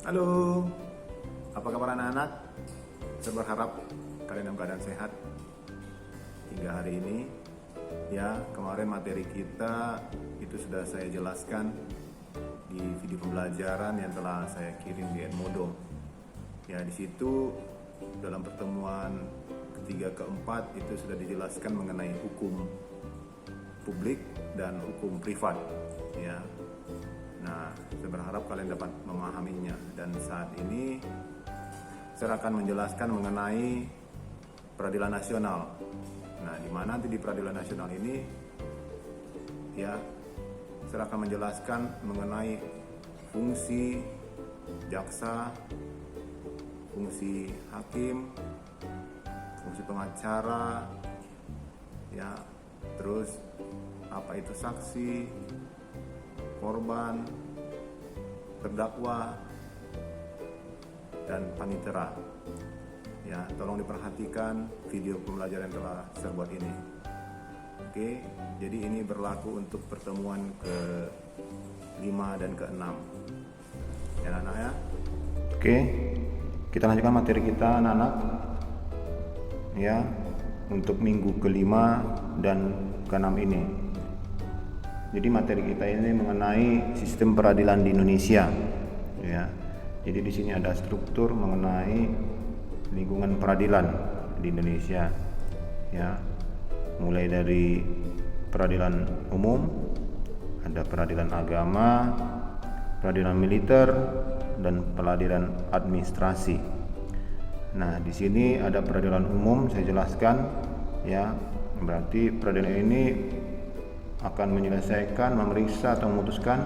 Halo, apa kabar anak-anak? Saya berharap kalian dalam keadaan sehat hingga hari ini. Ya, kemarin materi kita itu sudah saya jelaskan di video pembelajaran yang telah saya kirim di Edmodo. Ya, di situ dalam pertemuan ketiga keempat itu sudah dijelaskan mengenai hukum publik dan hukum privat. Ya, nah, saya berharap kalian dapat memahaminya, dan saat ini saya akan menjelaskan mengenai peradilan nasional. Nah, di mana nanti di peradilan nasional ini ya saya akan menjelaskan mengenai fungsi jaksa, fungsi hakim, fungsi pengacara, ya, terus apa itu saksi, korban, terdakwa, dan panitera. Ya, tolong diperhatikan video pembelajaran yang telah saya buat ini. Oke, jadi ini berlaku untuk pertemuan ke-5 dan ke-6. Ya, anak-anak ya. Oke, kita lanjutkan materi kita anak-anak. Ya, untuk minggu ke-5 dan ke-6 ini. Jadi materi kita ini mengenai sistem peradilan di Indonesia. Ya. Jadi di sini ada struktur mengenai lingkungan peradilan di Indonesia. Ya. Mulai dari peradilan umum, ada peradilan agama, peradilan militer, dan peradilan administrasi. Nah, di sini ada peradilan umum, saya jelaskan ya. Berarti peradilan ini akan menyelesaikan, memeriksa atau memutuskan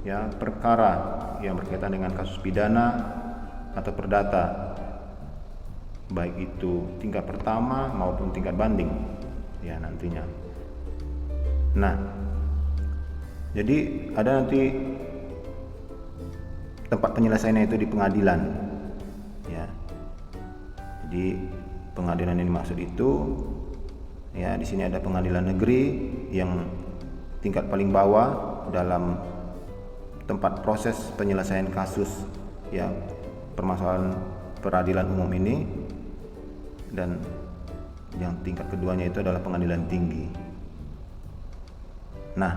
ya perkara yang berkaitan dengan kasus pidana atau perdata, baik itu tingkat pertama maupun tingkat banding ya nantinya. Nah, jadi ada nanti tempat penyelesaiannya itu di pengadilan ya. Jadi pengadilan yang dimaksud itu ya, di sini ada pengadilan negeri yang tingkat paling bawah dalam tempat proses penyelesaian kasus ya permasalahan peradilan umum ini, dan yang tingkat keduanya itu adalah pengadilan tinggi. Nah,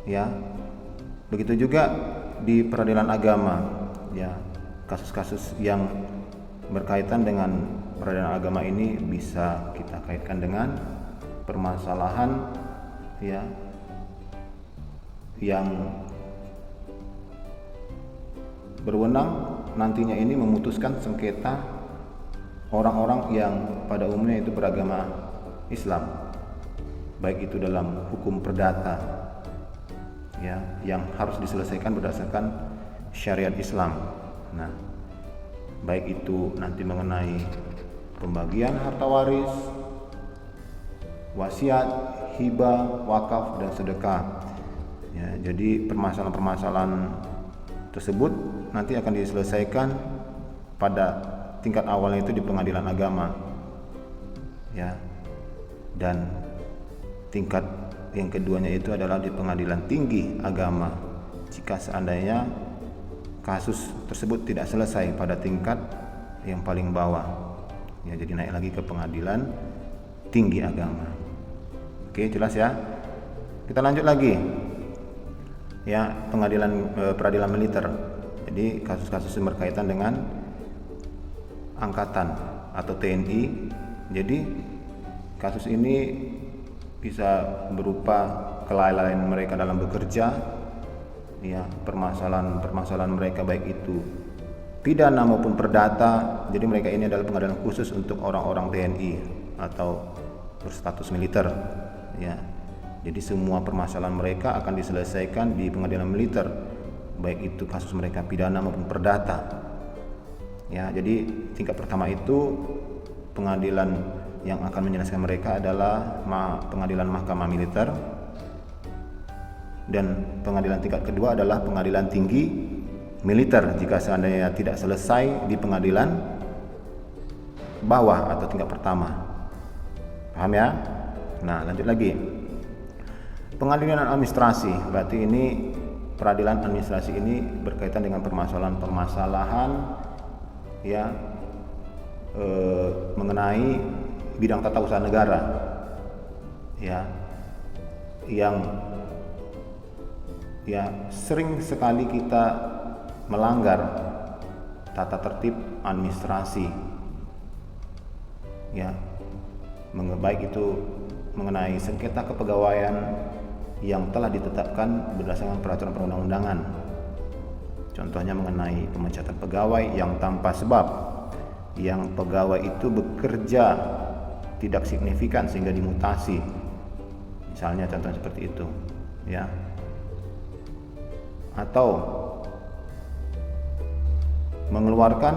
ya begitu juga di peradilan agama ya, kasus-kasus yang berkaitan dengan peradilan agama ini bisa kita kaitkan dengan permasalahan ya yang berwenang nantinya ini memutuskan sengketa orang-orang yang pada umumnya itu beragama Islam, baik itu dalam hukum perdata ya yang harus diselesaikan berdasarkan syariat Islam. Nah, baik itu nanti mengenai pembagian harta waris, wasiat, hibah, wakaf, dan sedekah. Ya, jadi permasalahan-permasalahan tersebut nanti akan diselesaikan pada tingkat awalnya itu di pengadilan agama. Ya. Dan tingkat yang keduanya itu adalah di pengadilan tinggi agama. Jika seandainya kasus tersebut tidak selesai pada tingkat yang paling bawah, ya, jadi naik lagi ke pengadilan tinggi agama. Oke, jelas ya. Kita lanjut lagi ya, peradilan militer. Jadi kasus-kasus yang berkaitan dengan angkatan atau TNI. Jadi kasus ini bisa berupa kelalaian mereka dalam bekerja ya, permasalahan mereka baik itu pidana maupun perdata. Jadi mereka ini adalah pengadilan khusus untuk orang-orang TNI atau berstatus militer ya. Jadi semua permasalahan mereka akan diselesaikan di pengadilan militer, baik itu kasus mereka pidana maupun perdata. Ya, jadi tingkat pertama itu pengadilan yang akan menyelesaikan mereka adalah pengadilan mahkamah militer, dan pengadilan tingkat kedua adalah pengadilan tinggi militer jika seandainya tidak selesai di pengadilan bawah atau tingkat pertama. Paham ya? Nah, lanjut lagi. Pengadilan administrasi berarti ini peradilan administrasi ini berkaitan dengan permasalahan-permasalahan ya mengenai bidang tata usaha negara ya, yang sering sekali kita melanggar tata tertib administrasi ya, baik itu mengenai sengketa kepegawaian yang telah ditetapkan berdasarkan peraturan perundang-undangan. Contohnya mengenai pemecatan pegawai yang tanpa sebab, yang pegawai itu bekerja tidak signifikan sehingga dimutasi, misalnya contoh seperti itu ya, atau mengeluarkan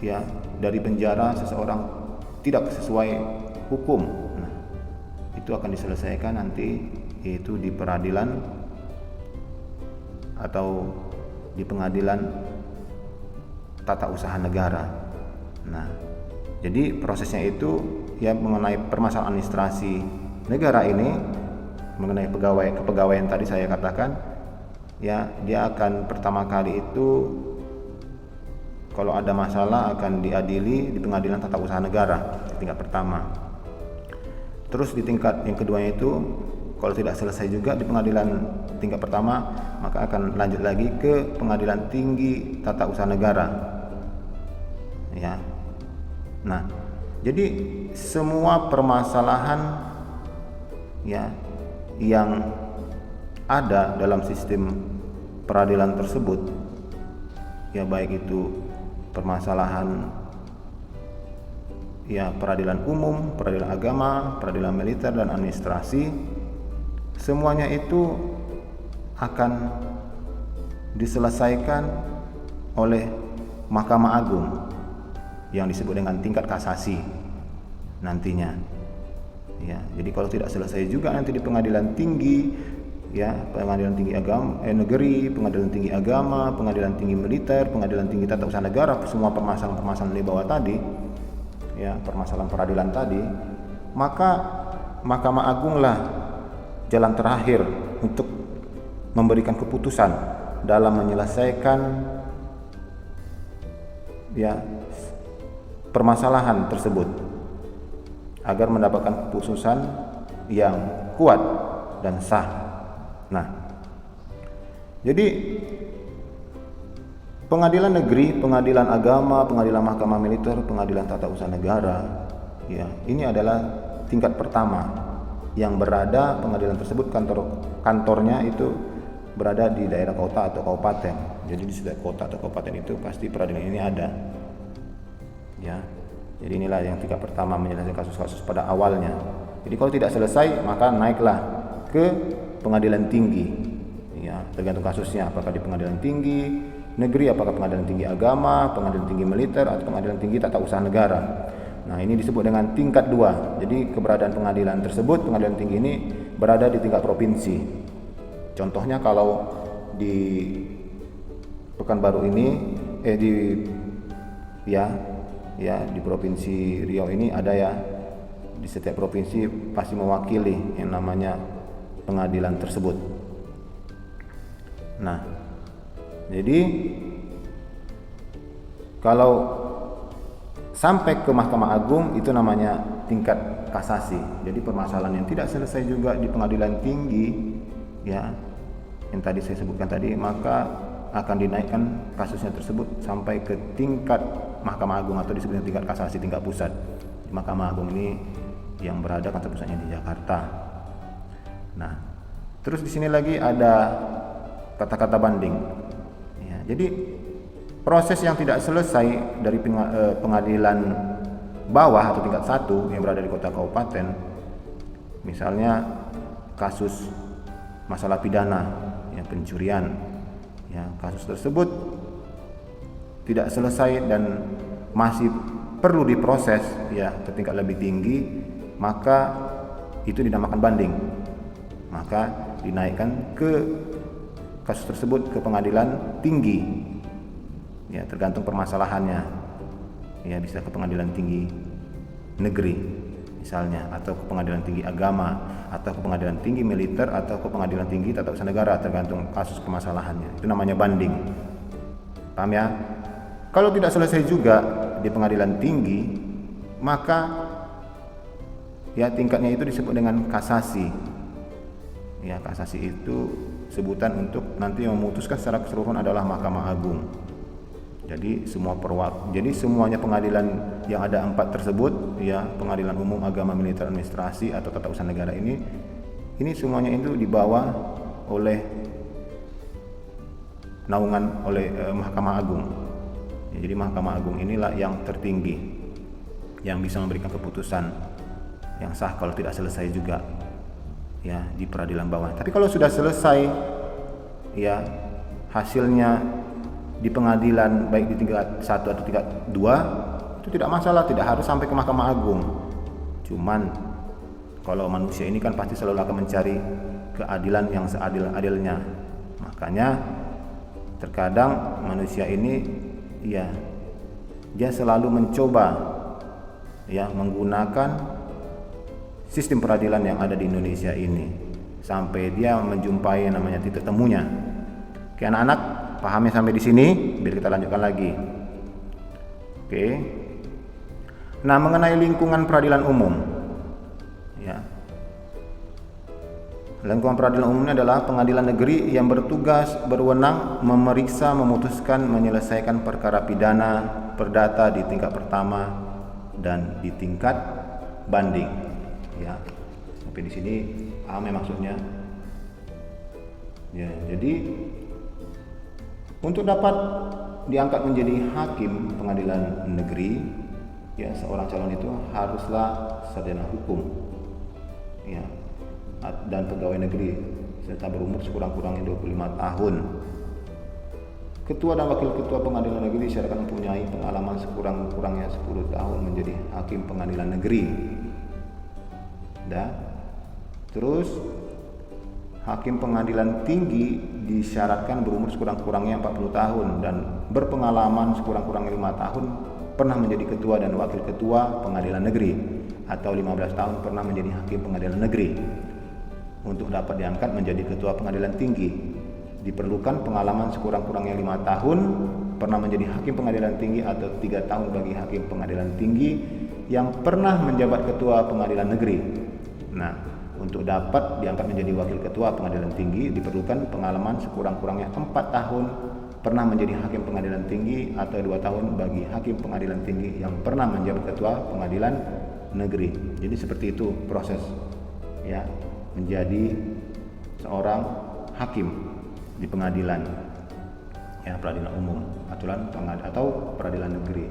ya dari penjara seseorang tidak sesuai hukum. Nah, itu akan diselesaikan nanti yaitu di peradilan atau di pengadilan tata usaha negara. Nah, jadi prosesnya itu ya mengenai permasalahan administrasi negara ini, mengenai kepegawaian tadi saya katakan ya, dia akan pertama kali itu kalau ada masalah akan diadili di pengadilan tata usaha negara tingkat pertama. Terus di tingkat yang keduanya itu kalau tidak selesai juga di pengadilan tingkat pertama, maka akan lanjut lagi ke pengadilan tinggi tata usaha negara ya. Nah, jadi semua permasalahan ya yang ada dalam sistem peradilan tersebut ya, baik itu permasalahan ya peradilan umum, peradilan agama, peradilan militer dan administrasi, semuanya itu akan diselesaikan oleh Mahkamah Agung yang disebut dengan tingkat kasasi nantinya ya. Jadi kalau tidak selesai juga nanti di pengadilan tinggi ya, pengadilan tinggi negeri, pengadilan tinggi agama, pengadilan tinggi militer, pengadilan tinggi tata usaha negara, semua permasalahan di bawah tadi ya, permasalahan peradilan tadi, maka Mahkamah Agung lah jalan terakhir untuk memberikan keputusan dalam menyelesaikan ya permasalahan tersebut agar mendapatkan keputusan yang kuat dan sah. Nah, jadi pengadilan negeri, pengadilan agama, pengadilan mahkamah militer, pengadilan tata usaha negara ya, ini adalah tingkat pertama yang berada, pengadilan tersebut kantornya itu berada di daerah kota atau kabupaten. Jadi di setiap kota atau kabupaten itu pasti peradilan ini ada ya. Jadi inilah yang tingkat pertama, menyelesaikan kasus-kasus pada awalnya. Jadi kalau tidak selesai maka naiklah ke pengadilan tinggi ya, tergantung kasusnya, apakah di pengadilan tinggi negeri, apakah pengadilan tinggi agama, pengadilan tinggi militer, atau pengadilan tinggi tata usaha negara. Nah, ini disebut dengan tingkat 2. Jadi keberadaan pengadilan tersebut, pengadilan tinggi ini berada di tingkat provinsi. Contohnya kalau di Pekanbaru ini di Provinsi Riau ini ada ya, di setiap provinsi pasti mewakili yang namanya pengadilan tersebut. Nah, jadi kalau sampai ke Mahkamah Agung itu namanya tingkat kasasi. Jadi permasalahan yang tidak selesai juga di pengadilan tinggi ya, yang tadi saya sebutkan tadi, maka akan dinaikkan kasusnya tersebut sampai ke tingkat Mahkamah Agung atau disebutnya tingkat kasasi, tingkat pusat. Di Mahkamah Agung ini yang berada kantor pusatnya di Jakarta. Nah, terus di sini lagi ada kata-kata banding. Ya, jadi proses yang tidak selesai dari pengadilan bawah atau tingkat 1 yang berada di kota kabupaten, misalnya kasus masalah pidana, ya, pencurian, ya, kasus tersebut tidak selesai dan masih perlu diproses ya ke tingkat lebih tinggi, maka itu dinamakan banding. Maka dinaikkan ke kasus tersebut ke pengadilan tinggi. Ya, tergantung permasalahannya. Ya, bisa ke pengadilan tinggi negeri misalnya, atau ke pengadilan tinggi agama, atau ke pengadilan tinggi militer, atau ke pengadilan tinggi tata usaha negara, tergantung kasus permasalahannya. Itu namanya banding. Paham ya? Kalau tidak selesai juga di pengadilan tinggi, maka ya tingkatnya itu disebut dengan kasasi. Ya, kasasi itu sebutan untuk nanti yang memutuskan secara keseluruhan adalah Mahkamah Agung. Jadi semuanya pengadilan yang ada 4 tersebut, ya, pengadilan umum, agama, militer, administrasi atau tata usaha negara ini semuanya itu dibawa oleh naungan oleh Mahkamah Agung. Ya, jadi Mahkamah Agung inilah yang tertinggi, yang bisa memberikan keputusan yang sah kalau tidak selesai juga, ya, di peradilan bawah. Tapi kalau sudah selesai, ya, hasilnya di pengadilan baik di tingkat 1 atau tingkat 2 itu tidak masalah, tidak harus sampai ke Mahkamah Agung. Cuman kalau manusia ini kan pasti selalu akan mencari keadilan yang seadil-adilnya. Makanya terkadang manusia ini, ya, dia selalu mencoba, ya, menggunakan sistem peradilan yang ada di Indonesia ini sampai dia menjumpai namanya titik temunya. Oke, anak-anak, pahamnya sampai di sini, biar kita lanjutkan lagi. Oke. Nah, mengenai lingkungan peradilan umum, ya. Lingkungan peradilan umum ini adalah pengadilan negeri yang bertugas berwenang memeriksa, memutuskan, menyelesaikan perkara pidana perdata di tingkat pertama dan di tingkat banding. Ya, sampai di sini paham ya maksudnya. Ya, jadi untuk dapat diangkat menjadi hakim pengadilan negeri, ya, seorang calon itu haruslah sarjana hukum, ya, dan pegawai negeri serta berumur sekurang-kurangnya 25 tahun. Ketua dan wakil ketua pengadilan negeri disyariatkan mempunyai pengalaman sekurang-kurangnya 10 tahun menjadi hakim pengadilan negeri. Terus hakim pengadilan tinggi disyaratkan berumur sekurang-kurangnya 40 tahun dan berpengalaman sekurang-kurangnya 5 tahun pernah menjadi ketua dan wakil ketua pengadilan negeri, atau 15 tahun pernah menjadi hakim pengadilan negeri. Untuk dapat diangkat menjadi ketua pengadilan tinggi diperlukan pengalaman sekurang-kurangnya 5 tahun pernah menjadi hakim pengadilan tinggi, atau 3 tahun bagi hakim pengadilan tinggi yang pernah menjabat ketua pengadilan negeri. Nah, untuk dapat diangkat menjadi wakil ketua pengadilan tinggi diperlukan pengalaman sekurang-kurangnya 4 tahun pernah menjadi hakim pengadilan tinggi, atau 2 tahun bagi hakim pengadilan tinggi yang pernah menjabat ketua pengadilan negeri. Jadi seperti itu proses, ya, menjadi seorang hakim di pengadilan, ya, peradilan umum atau peradilan negeri.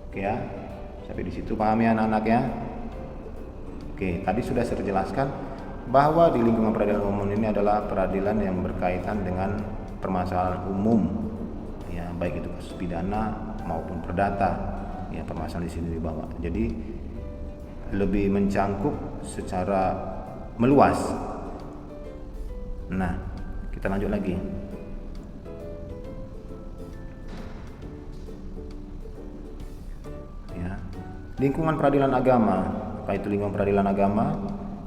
Oke, ya, sampai di situ paham ya anak-anak ya. Oke, tadi sudah saya jelaskan bahwa di lingkungan peradilan umum ini adalah peradilan yang berkaitan dengan permasalahan umum, ya, baik itu kasus pidana maupun perdata, ya, permasalahan di sini dibawa. Jadi lebih mencangkup secara meluas. Nah, kita lanjut lagi. Ya, lingkungan peradilan agama. Apa itu lingkungan peradilan agama?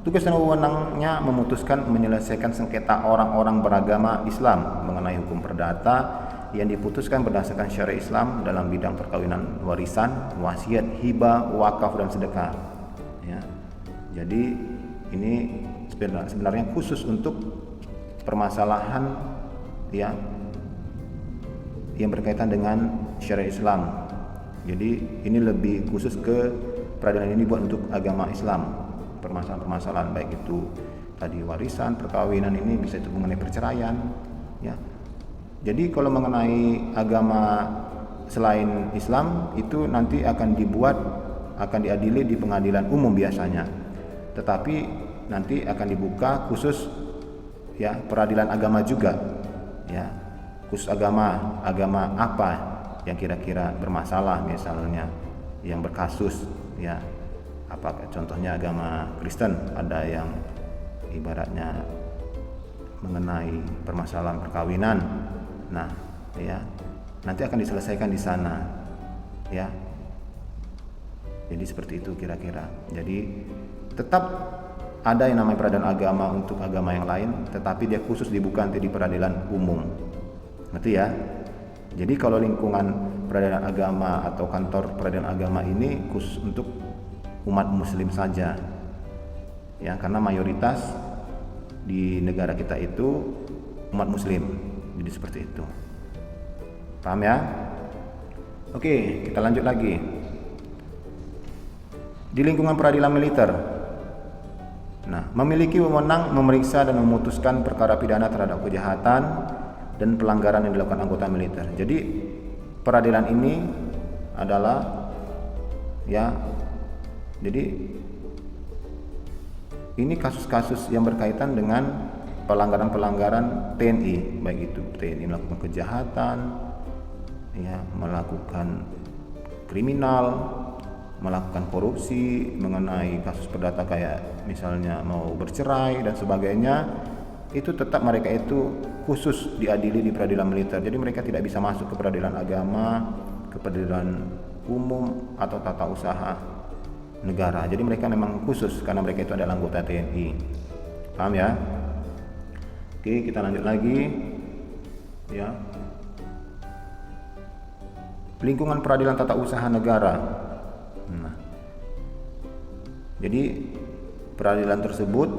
Tugas dan wewenangnya memutuskan, menyelesaikan sengketa orang-orang beragama Islam mengenai hukum perdata yang diputuskan berdasarkan syariat Islam dalam bidang perkawinan, warisan, wasiat, hibah, wakaf dan sedekah. Ya. Jadi ini sebenarnya khusus untuk permasalahan, ya, yang berkaitan dengan syariat Islam. Jadi ini lebih khusus ke peradilan ini buat untuk agama Islam, permasalahan-permasalahan baik itu tadi warisan, perkawinan, ini bisa itu mengenai perceraian, ya. Jadi kalau mengenai agama selain Islam itu nanti akan diadili di pengadilan umum biasanya. Tetapi nanti akan dibuka khusus, ya, peradilan agama juga, ya. Khusus agama apa yang kira-kira bermasalah, misalnya yang berkasus, ya, apa contohnya agama Kristen, ada yang ibaratnya mengenai permasalahan perkawinan. Nah, ya, nanti akan diselesaikan di sana, ya. Jadi seperti itu kira-kira. Jadi tetap ada yang namanya peradilan agama untuk agama yang lain, tetapi dia khusus dibuka nanti di peradilan umum. Ngerti ya? Jadi kalau lingkungan peradilan agama atau kantor peradilan agama ini khusus untuk umat muslim saja. Ya, karena mayoritas di negara kita itu umat muslim. Jadi seperti itu. Paham ya? Oke, kita lanjut lagi. Di lingkungan peradilan militer, nah, memiliki wewenang memeriksa dan memutuskan perkara pidana terhadap kejahatan dan pelanggaran yang dilakukan anggota militer. Jadi peradilan ini adalah jadi ini kasus-kasus yang berkaitan dengan pelanggaran-pelanggaran TNI, baik itu TNI melakukan kejahatan, melakukan kriminal, melakukan korupsi, mengenai kasus perdata kayak misalnya mau bercerai dan sebagainya, itu tetap mereka itu khusus diadili di peradilan militer. Jadi mereka tidak bisa masuk ke peradilan agama, ke peradilan umum atau tata usaha negara. Jadi mereka memang khusus karena mereka itu adalah anggota TNI. Paham ya? Oke, kita lanjut lagi. Ya. Lingkungan peradilan tata usaha negara. Nah, jadi peradilan tersebut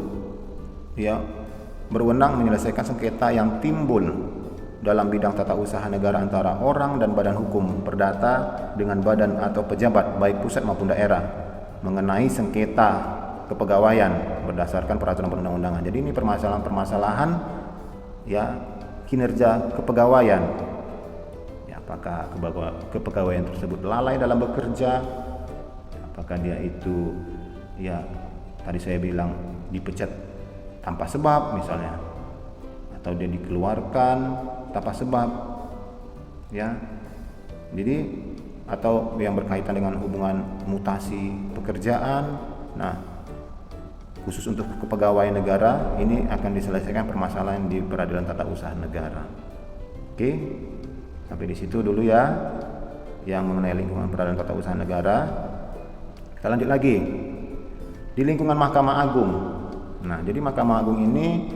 berwenang menyelesaikan sengketa yang timbul dalam bidang tata usaha negara antara orang dan badan hukum perdata dengan badan atau pejabat baik pusat maupun daerah mengenai sengketa kepegawaian berdasarkan peraturan perundang-undangan. Jadi ini permasalahan-permasalahan kinerja kepegawaian. Apakah kepegawaian tersebut lalai dalam bekerja? Apakah dia itu tadi saya bilang dipecat tanpa sebab misalnya, atau dia dikeluarkan tanpa sebab, jadi atau yang berkaitan dengan hubungan mutasi pekerjaan. Nah, khusus untuk kepegawaian negara ini akan diselesaikan permasalahan di peradilan tata usaha negara. Oke, sampai di situ dulu ya yang mengenai lingkungan peradilan tata usaha negara. Kita lanjut lagi di lingkungan Mahkamah Agung. Nah, jadi Mahkamah Agung ini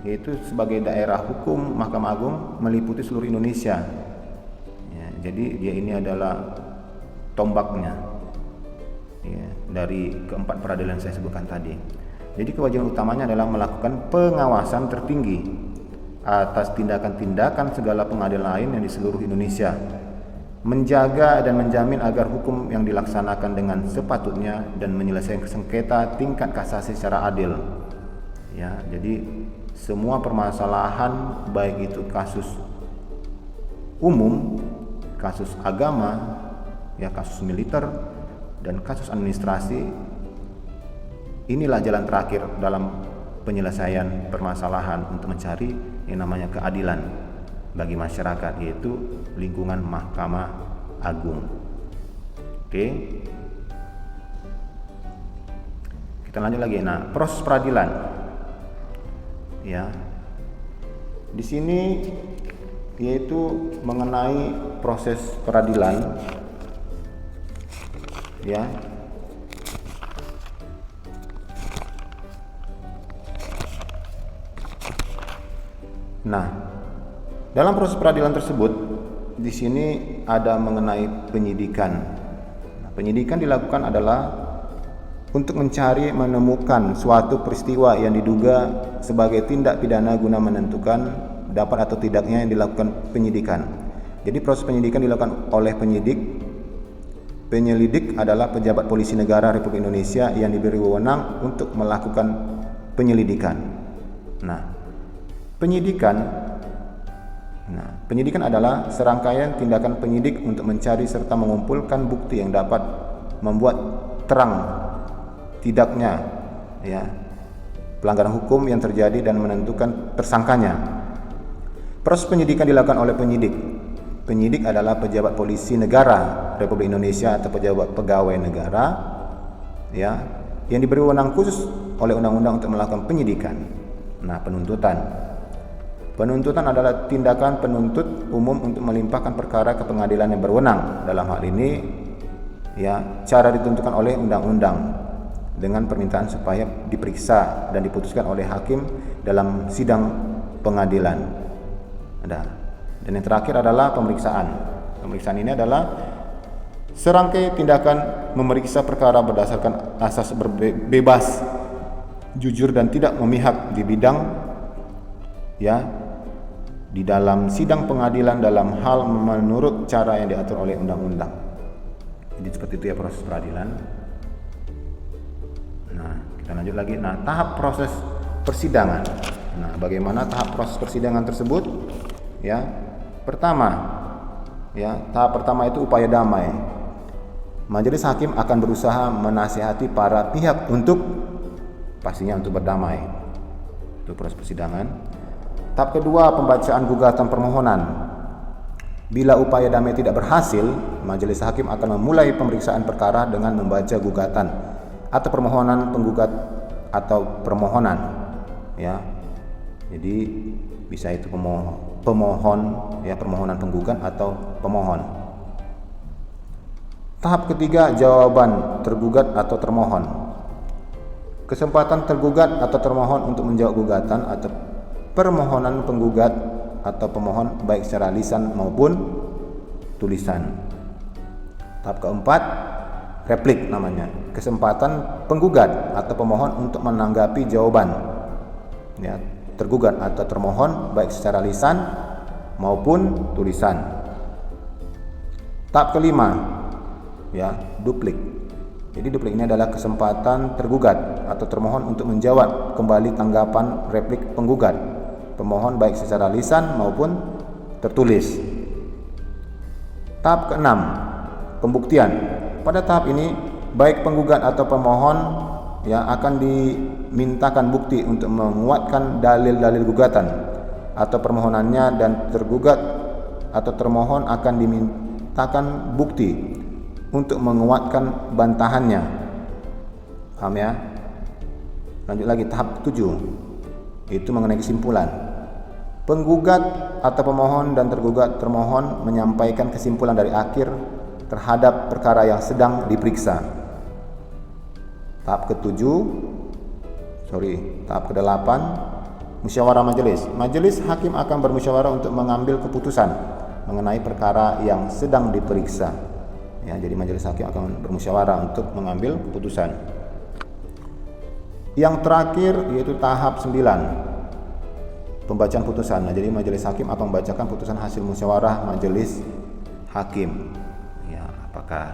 yaitu sebagai daerah hukum. Mahkamah Agung meliputi seluruh Indonesia. Jadi dia ini adalah tombaknya dari keempat peradilan yang saya sebutkan tadi. Jadi kewajiban utamanya adalah melakukan pengawasan tertinggi atas tindakan-tindakan segala pengadilan lain yang di seluruh Indonesia, menjaga dan menjamin agar hukum yang dilaksanakan dengan sepatutnya dan menyelesaikan sengketa tingkat kasasi secara adil. Jadi semua permasalahan baik itu kasus umum, kasus agama, kasus militer dan kasus administrasi, inilah jalan terakhir dalam penyelesaian permasalahan untuk mencari yang namanya keadilan bagi masyarakat, yaitu lingkungan Mahkamah Agung. Oke. Kita lanjut lagi. Nah, proses peradilan. Di sini yaitu mengenai proses peradilan Nah, dalam proses peradilan tersebut di sini ada mengenai penyidikan. Nah, penyidikan dilakukan adalah untuk mencari menemukan suatu peristiwa yang diduga sebagai tindak pidana guna menentukan dapat atau tidaknya yang dilakukan penyidikan. Jadi proses penyidikan dilakukan oleh penyidik. Penyelidik adalah pejabat polisi negara Republik Indonesia yang diberi wewenang untuk melakukan penyelidikan. Penyidikan adalah serangkaian tindakan penyidik untuk mencari serta mengumpulkan bukti yang dapat membuat terang tidaknya pelanggaran hukum yang terjadi dan menentukan tersangkanya. Proses penyidikan dilakukan oleh penyidik. Penyidik adalah pejabat polisi negara Republik Indonesia atau pejabat pegawai negara yang diberi wewenang khusus oleh undang-undang untuk melakukan penyidikan. Nah, penuntutan adalah tindakan penuntut umum untuk melimpahkan perkara ke pengadilan yang berwenang. Dalam hal ini ya cara ditentukan oleh undang-undang dengan permintaan supaya diperiksa dan diputuskan oleh hakim dalam sidang pengadilan. Dan yang terakhir adalah pemeriksaan. Pemeriksaan ini adalah serangkai tindakan memeriksa perkara berdasarkan asas bebas, jujur dan tidak memihak di bidang di dalam sidang pengadilan dalam hal menurut cara yang diatur oleh undang-undang. Jadi seperti itu ya proses peradilan. Nah, kita lanjut lagi. Nah, tahap proses persidangan. Nah, bagaimana tahap proses persidangan tersebut? Tahap pertama itu upaya damai. Majelis hakim akan berusaha menasihati para pihak untuk berdamai. Itu proses persidangan. Tahap kedua, pembacaan gugatan permohonan. Bila upaya damai tidak berhasil, majelis hakim akan memulai pemeriksaan perkara dengan membaca gugatan atau permohonan penggugat atau permohonan. Jadi bisa itu pemohon, permohonan penggugat atau pemohon. Tahap ketiga, jawaban tergugat atau termohon. Kesempatan tergugat atau termohon untuk menjawab gugatan atau permohonan penggugat atau pemohon baik secara lisan maupun tulisan. Tahap keempat, replik namanya. Kesempatan penggugat atau pemohon untuk menanggapi jawaban tergugat atau termohon baik secara lisan maupun tulisan. Tahap kelima, duplik. Jadi duplik ini adalah kesempatan tergugat atau termohon untuk menjawab kembali tanggapan replik penggugat, pemohon baik secara lisan maupun tertulis. Tahap keenam, pembuktian. Pada tahap ini baik penggugat atau pemohon akan dimintakan bukti untuk menguatkan dalil-dalil gugatan atau permohonannya, dan tergugat atau termohon akan dimintakan bukti untuk menguatkan bantahannya. Paham ya? Lanjut lagi, tahap 7 itu mengenai kesimpulan. Penggugat atau pemohon dan tergugat termohon menyampaikan kesimpulan dari akhir terhadap perkara yang sedang diperiksa. Tahap ke-8, musyawarah majelis. Majelis hakim akan bermusyawarah untuk mengambil keputusan mengenai perkara yang sedang diperiksa. Jadi majelis hakim akan bermusyawarah untuk mengambil keputusan. Yang terakhir yaitu tahap 9, pembacaan putusan. Jadi majelis hakim akan membacakan putusan hasil musyawarah majelis hakim. Apakah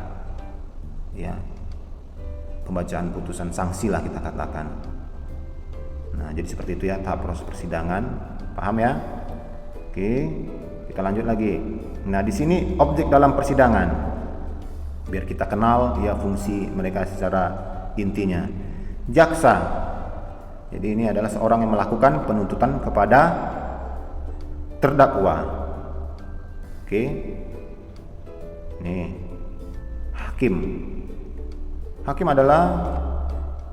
pembacaan putusan sanksi lah kita katakan. Nah, jadi seperti itu ya tahap proses persidangan. Paham ya? Oke, kita lanjut lagi. Nah, di sini objek dalam persidangan. Biar kita kenal fungsi mereka secara intinya. Jaksa. Jadi ini adalah seorang yang melakukan penuntutan kepada terdakwa. Oke. Nih. Hakim. Hakim adalah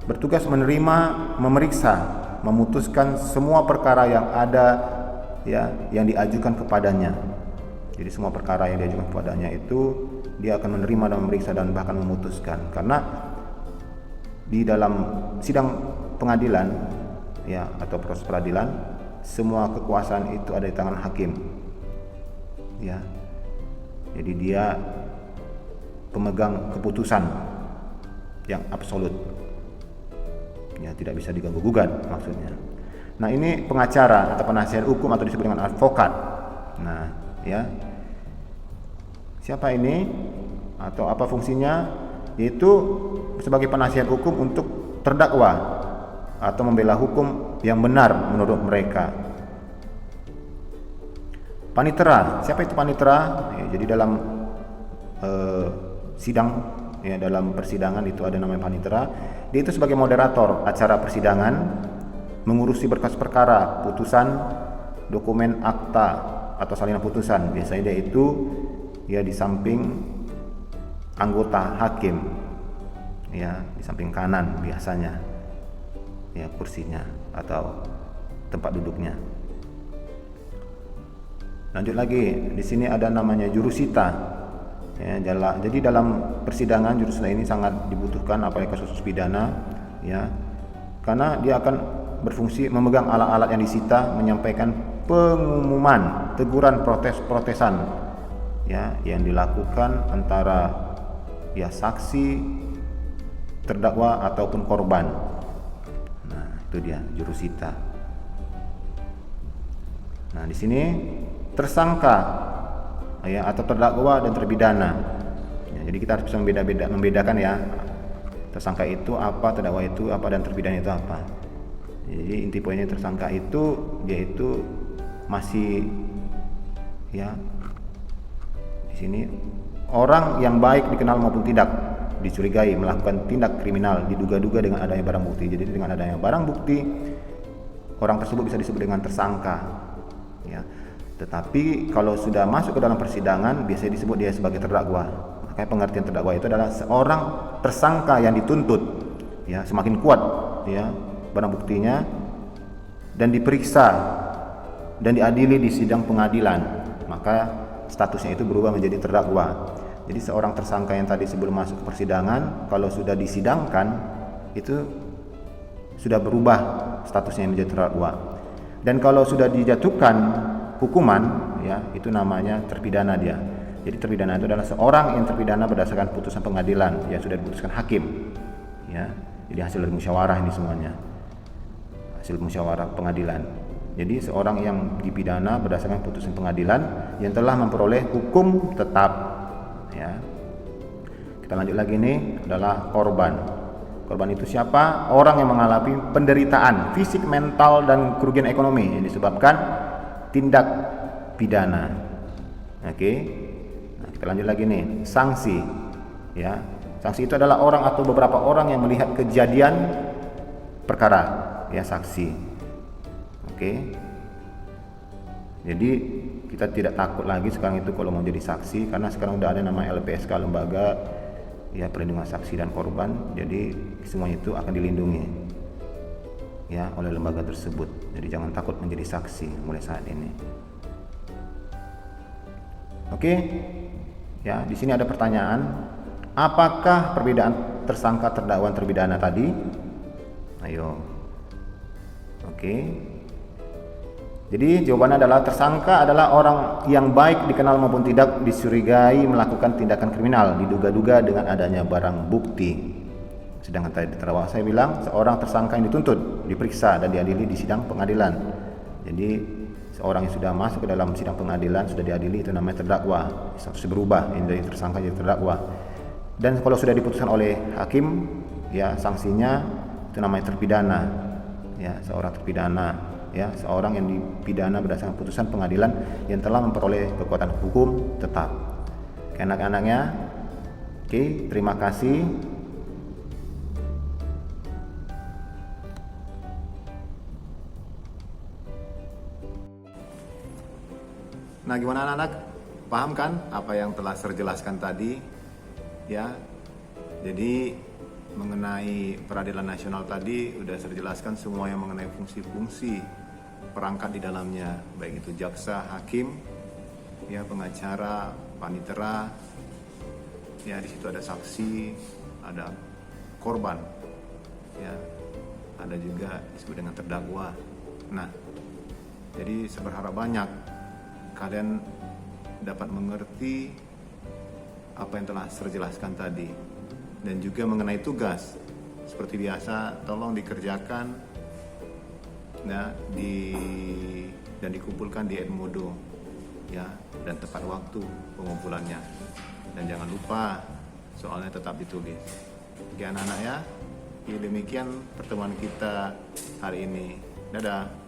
bertugas menerima, memeriksa, memutuskan semua perkara yang ada yang diajukan kepadanya. Jadi semua perkara yang diajukan kepadanya itu dia akan menerima dan memeriksa dan bahkan memutuskan. Karena di dalam sidang pengadilan atau proses peradilan, semua kekuasaan itu ada di tangan hakim. Jadi dia pemegang keputusan yang absolut. Tidak bisa diganggu gugat maksudnya. Nah, ini pengacara atau penasihat hukum atau disebut dengan advokat. Nah, siapa ini atau apa fungsinya? Yaitu sebagai penasihat hukum untuk terdakwa atau membela hukum yang benar menurut mereka. Panitera, siapa itu panitera? Jadi dalam sidang, dalam persidangan itu ada namanya panitera. Dia itu sebagai moderator acara persidangan, mengurusi berkas perkara, putusan, dokumen akta atau salinan putusan. Biasanya dia itu di samping anggota hakim, di samping kanan biasanya, kursinya atau tempat duduknya. Lanjut lagi, di sini ada namanya jurusita. Ya, jadi dalam persidangan jurusita ini sangat dibutuhkan, apalagi kasus pidana, ya, karena dia akan berfungsi memegang alat-alat yang disita, menyampaikan pengumuman, teguran, protesan, ya, yang dilakukan antara ya saksi, terdakwa ataupun korban. Nah, itu dia jurusita. Nah, di sini tersangka, ya, atau terdakwa dan terpidana. Ya, jadi kita harus bisa membedakan ya, tersangka itu apa, terdakwa itu apa, dan terpidana itu apa. Jadi inti poinnya tersangka itu dia itu masih ya di sini orang yang baik dikenal maupun tidak dicurigai melakukan tindak kriminal diduga-duga dengan adanya barang bukti. Jadi dengan adanya barang bukti orang tersebut bisa disebut dengan tersangka, ya. Tetapi kalau sudah masuk ke dalam persidangan biasanya disebut dia sebagai terdakwa. Makanya pengertian terdakwa itu adalah seorang tersangka yang dituntut, ya, semakin kuat ya barang buktinya dan diperiksa dan diadili di sidang pengadilan, maka statusnya itu berubah menjadi terdakwa. Jadi seorang tersangka yang tadi sebelum masuk ke persidangan kalau sudah disidangkan itu sudah berubah statusnya menjadi terdakwa. Dan kalau sudah dijatuhkan hukuman, ya, itu namanya terpidana dia. Jadi terpidana itu adalah seorang yang terpidana berdasarkan putusan pengadilan yang sudah diputuskan hakim, ya. Jadi hasil dari musyawarah ini semuanya, hasil musyawarah pengadilan. Jadi seorang yang dipidana berdasarkan putusan pengadilan yang telah memperoleh hukum tetap, ya. Kita lanjut lagi, ini adalah korban. Korban itu siapa? Orang yang mengalami penderitaan fisik, mental, dan kerugian ekonomi yang disebabkan tindak pidana. Oke. Nah, kita lanjut lagi nih, sanksi. Ya. Sanksi itu adalah orang atau beberapa orang yang melihat kejadian perkara, ya, saksi. Oke. Jadi kita tidak takut lagi sekarang itu kalau mau jadi saksi, karena sekarang udah ada nama LPSK, lembaga ya perlindungan saksi dan korban. Jadi semuanya itu akan dilindungi ya oleh lembaga tersebut. Jadi jangan takut menjadi saksi mulai saat ini. Oke. Ya, di sini ada pertanyaan, apakah perbedaan tersangka, terdakwa, terpidana tadi? Ayo. Oke. Jadi jawabannya adalah tersangka adalah orang yang baik dikenal maupun tidak dicurigai melakukan tindakan kriminal diduga-duga dengan adanya barang bukti. Sedangkan tadi terdakwa saya bilang seorang tersangka yang dituntut, diperiksa dan diadili di sidang pengadilan. Jadi seorang yang sudah masuk ke dalam sidang pengadilan, sudah diadili, itu namanya terdakwa. Statusnya berubah dari tersangka jadi terdakwa. Dan kalau sudah diputuskan oleh hakim, ya sanksinya itu namanya terpidana. Ya, seorang terpidana. Ya, seorang yang dipidana berdasarkan putusan pengadilan yang telah memperoleh kekuatan hukum tetap. Oke, anak-anaknya. Oke, terima kasih. Nah, gimana anak-anak? Paham kan apa yang telah saya jelaskan tadi? Ya. Jadi mengenai peradilan nasional tadi udah saya jelaskan semua yang mengenai fungsi-fungsi perangkat di dalamnya, baik itu jaksa, hakim, ya, pengacara, panitera, ya, di situ ada saksi, ada korban, ya, ada juga disebut dengan terdakwa. Nah, jadi saya berharap banyak kalian dapat mengerti apa yang telah saya jelaskan tadi, dan juga mengenai tugas. Seperti biasa, tolong dikerjakan. Nah, dan dikumpulkan di Edmodo, ya, dan tepat waktu pengumpulannya, dan jangan lupa soalnya tetap ditulis. Oke anak-anak ya, demikian pertemuan kita hari ini. Dadah.